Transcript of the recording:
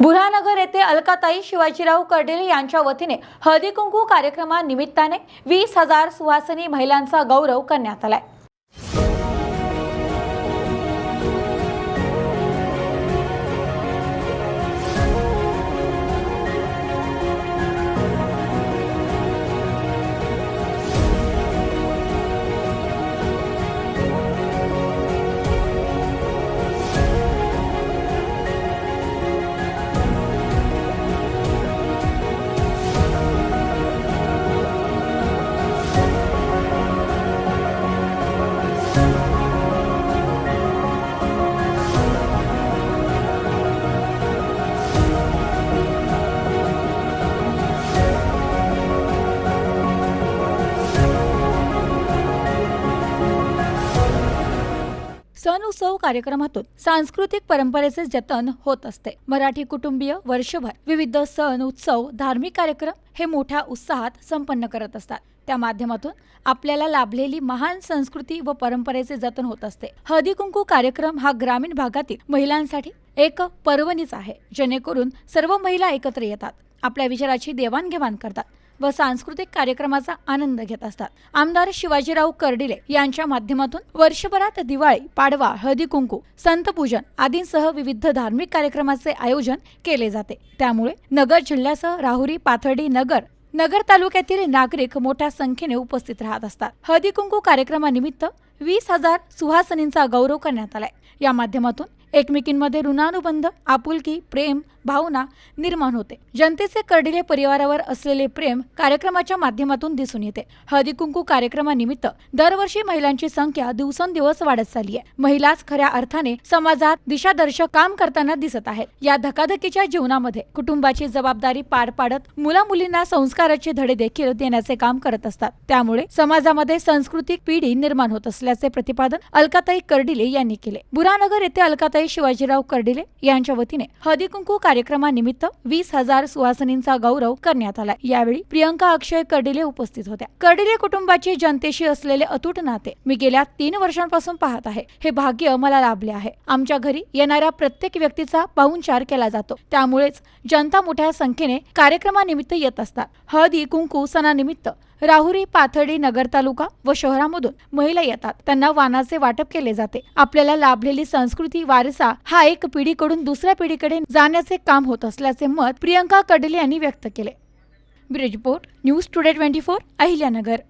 बुऱ्हाणनगर येथे अलकाताई शिवाजीराव कर्डिले यांच्या वतीने हळदी कुंकू कार्यक्रमानिमित्ताने 20,000 सुहासिनी महिलांचा गौरव करण्यात आलाय। सण उत्सव कार्यक्रमातून सांस्कृतिक परंपरेचे जतन होत असते। मराठी कुटुंबीय वर्षभर विविध सण उत्सव धार्मिक कार्यक्रम हे मोठ्या उत्साहात संपन्न करत असतात। त्या माध्यमातून आपल्याला लाभलेली महान संस्कृती व परंपरेचे जतन होत असते। हळदी कुंकू कार्यक्रम हा ग्रामीण भागातील महिलांसाठी एक पर्वणीच आहे, जेणेकरून सर्व महिला एकत्र येतात, आपल्या विचाराची देवाणघेवाण करतात व सांस्कृतिक कार्यक्रमाचा आनंद घेत असतात। आमदार शिवाजीराव कर्डिले यांच्या माध्यमातून वर्षभरात दिवाळी, पाडवा, हळदी कुंकू, संतपूजन आदींसह विविध धार्मिक कार्यक्रमाचे आयोजन केले जाते। त्यामुळे नगर जिल्ह्यासह राहुरी, पाथर्डी, नगर तालुक्यातील नागरिक मोठ्या संख्येने उपस्थित राहत असतात। हळदी कुंकू कार्यक्रमानिमित्त 20,000 सुहासिनींचा गौरव करण्यात आलाय। या माध्यमातून एकमेकींमध्ये ऋणानुबंध, आपुलकी, प्रेम भावना निर्माण होते। जनतेचे कर्डिले परिवारावर असलेले प्रेम कार्यक्रमाच्या माध्यमातून दिसून येते। हळदी कुंकू कार्यक्रमानिमित्त दरवर्षी महिलांची संख्या दिवसेंदिवस वाढत चालली आहे। महिलाच खऱ्या अर्थाने समाजात दिशादर्शक काम करताना दिसत आहेत। या धकाधकीच्या जीवनामध्ये कुटुंबाची जबाबदारी पार पाडत मुला-मुलींना संस्काराचे धडे देखील देण्याचे काम करत असतात। त्यामुळे समाजामध्ये सांस्कृतिक पिढी निर्माण होत असल्याचे प्रतिपादन अलकाताई कर्डिले यांनी केले। बुऱ्हाणनगर येथे अलकाताई शिवाजीराव कर्डिले यांच्या वतीने हळदी कुंकू कार्यक्रमानिमित्त 20,000 सुहासिनींचा गौरव करण्यात आला। यावेळी प्रियंका अक्षय कर्डिले उपस्थित होत्या। कर्डिले कुटुंबाचे जनतेशी असलेले अतूट नाते मी गेल्या 3 वर्षांपासून पाहत आहे। हे भाग्य मला लाभले आहे। आमच्या घरी येणाऱ्या प्रत्येक व्यक्तीचा पाहुणचार केला जातो, त्यामुळेच जनता मोठ्या संख्येने कार्यक्रमानिमित्त येत असतात। हळदी कुंकू सणानिमित्त राहुरी, पाथर्डी, नगर तालुका व शहरामधून महिला येतात। त्यांना वाणाचे वाटप केले जाते। आपल्याला लाभलेली संस्कृती वारसा हा एक पिढीकडून दुसऱ्या पिढीकडे जाण्याचे काम होत असल्याचे मत प्रियंका कर्डिले यांनी व्यक्त केले। Bureau report, news today 24, Ahilyanagar.